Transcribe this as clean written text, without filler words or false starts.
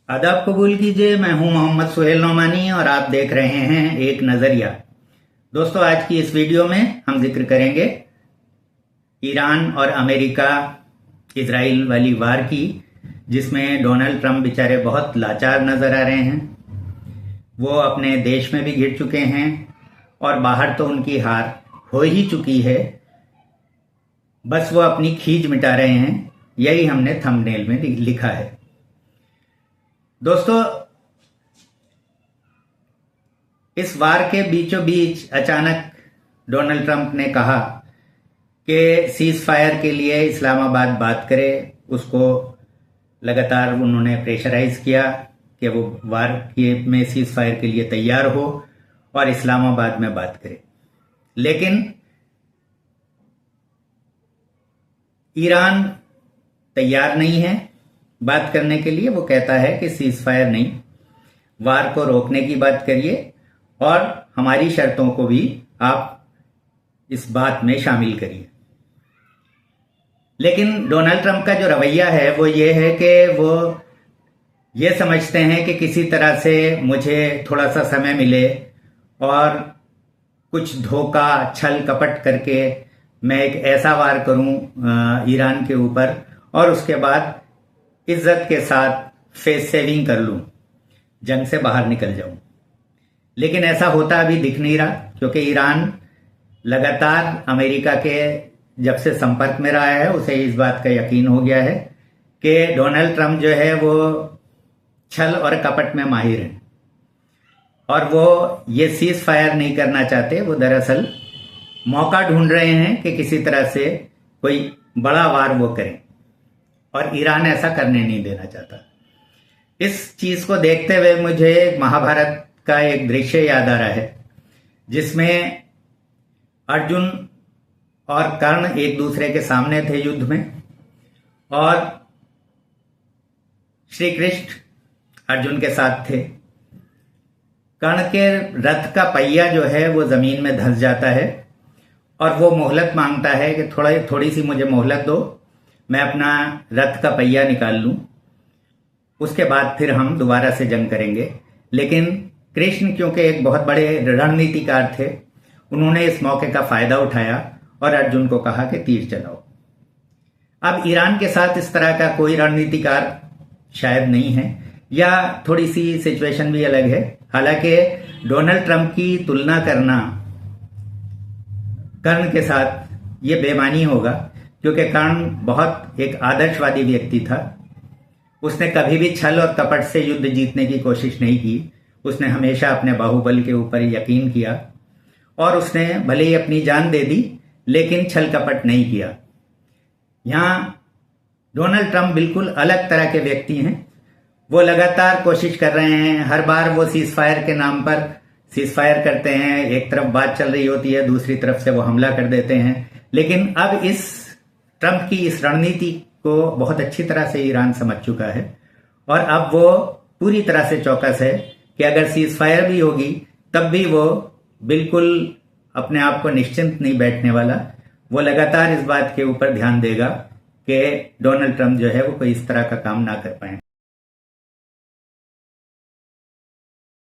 आदाब कबूल कीजिए। मैं हूं मोहम्मद सुहेल नोमानी और आप देख रहे हैं एक नज़रिया। दोस्तों, आज की इस वीडियो में हम जिक्र करेंगे ईरान और अमेरिका इजराइल वाली वार की, जिसमें डोनाल्ड ट्रंप बेचारे बहुत लाचार नज़र आ रहे हैं। वो अपने देश में भी घिर चुके हैं और बाहर तो उनकी हार हो ही चुकी है, बस वो अपनी खीज मिटा रहे हैं। यही हमने थंबनेल में लिखा है। दोस्तों, इस वार के बीचों बीच अचानक डोनाल्ड ट्रंप ने कहा कि सीज फायर के लिए इस्लामाबाद बात करे। उसको लगातार उन्होंने प्रेशराइज किया कि वो वार में सीज फायर के लिए तैयार हो और इस्लामाबाद में बात करे। लेकिन ईरान तैयार नहीं है बात करने के लिए। वो कहता है कि सीज फायर नहीं, वार को रोकने की बात करिए और हमारी शर्तों को भी आप इस बात में शामिल करिए। लेकिन डोनाल्ड ट्रंप का जो रवैया है वो ये है कि वो ये समझते हैं कि किसी तरह से मुझे थोड़ा सा समय मिले और कुछ धोखा छल कपट करके मैं एक ऐसा वार करूं ईरान के ऊपर और उसके बाद इज्जत के साथ फेस सेविंग कर लूं, जंग से बाहर निकल जाऊं। लेकिन ऐसा होता अभी दिख नहीं रहा, क्योंकि ईरान लगातार अमेरिका के जब से संपर्क में रहा है उसे इस बात का यकीन हो गया है कि डोनाल्ड ट्रंप जो है वो छल और कपट में माहिर है और वो ये सीज फायर नहीं करना चाहते। वो दरअसल मौका ढूंढ रहे हैं कि किसी तरह से कोई बड़ा वार वो करें और ईरान ऐसा करने नहीं देना चाहता। इस चीज को देखते हुए मुझे महाभारत का एक दृश्य याद आ रहा है, जिसमें अर्जुन और कर्ण एक दूसरे के सामने थे युद्ध में और श्री कृष्ण अर्जुन के साथ थे। कर्ण के रथ का पहिया जो है वो जमीन में धंस जाता है और वो मोहलत मांगता है कि थोड़ी सी मुझे मोहलत दो, मैं अपना रथ का पहिया निकाल लूं, उसके बाद फिर हम दोबारा से जंग करेंगे। लेकिन कृष्ण क्योंकि एक बहुत बड़े रणनीतिकार थे, उन्होंने इस मौके का फायदा उठाया और अर्जुन को कहा कि तीर चलाओ। अब ईरान के साथ इस तरह का कोई रणनीतिकार शायद नहीं है, या थोड़ी सी सिचुएशन भी अलग है। हालांकि डोनाल्ड ट्रंप की तुलना करना कर्ण के साथ ये बेमानी होगा, क्योंकि कर्ण बहुत एक आदर्शवादी व्यक्ति था। उसने कभी भी छल और कपट से युद्ध जीतने की कोशिश नहीं की। उसने हमेशा अपने बाहुबल के ऊपर यकीन किया और उसने भले ही अपनी जान दे दी, लेकिन छल कपट नहीं किया। यहां डोनाल्ड ट्रंप बिल्कुल अलग तरह के व्यक्ति हैं। वो लगातार कोशिश कर रहे हैं, हर बार वो सीज फायर के नाम पर सीज फायर करते हैं। एक तरफ बात चल रही होती है, दूसरी तरफ से वो हमला कर देते हैं। लेकिन अब इस ट्रंप की इस रणनीति को बहुत अच्छी तरह से ईरान समझ चुका है और अब वो पूरी तरह से चौकस है कि अगर सीज फायर भी होगी तब भी वो बिल्कुल अपने आप को निश्चिंत नहीं बैठने वाला। वो लगातार इस बात के ऊपर ध्यान देगा कि डोनाल्ड ट्रंप जो है वो कोई इस तरह का काम ना कर पाए।